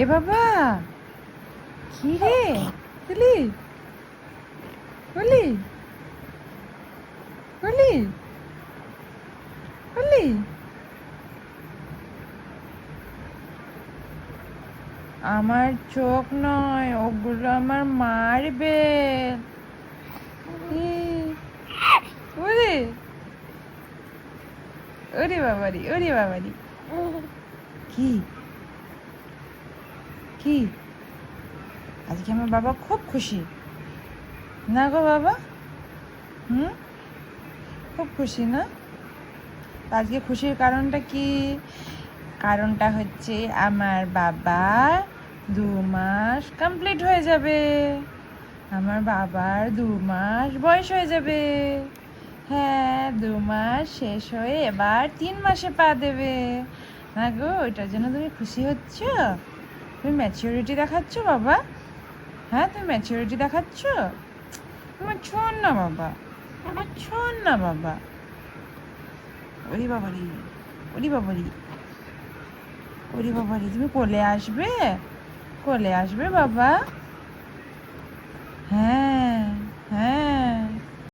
এ বাবা, কি রে তুলি, বলি বলি বলি, আমার চোখ নয়, ওগুলো আমার মারবে। ওরে ওরে বাবারি, ওরে বাবারি, কি কি আজকে আমার বাবা খুব খুশি না গো বাবা? হুম, খুব খুশি না? আজকে খুশির কারণটা কি? কারণটা হচ্ছে আমার বাবা 2 মাস কমপ্লিট হয়ে যাবে। আমার বাবার 2 মাস বয়স হয়ে যাবে। হ্যাঁ, 2 মাস শেষ হয়ে এবার 3 মাসে পা দেবে। না গো, ওইটার জন্য তুমি খুশি হচ্ছ? তুমি ম্যাচিউরিটি দেখাচ্ছ বাবা? হ্যাঁ, তুমি ম্যাচিউরিটি দেখাচ্ছ? আমার শোন না বাবা, আমার শোন না বাবা। ওরে বাবারি, ওরে বাবারি, ওরে বাবারি, তুমি কোলে আসবে? কোলে আসবে বাবা? হ্যাঁ।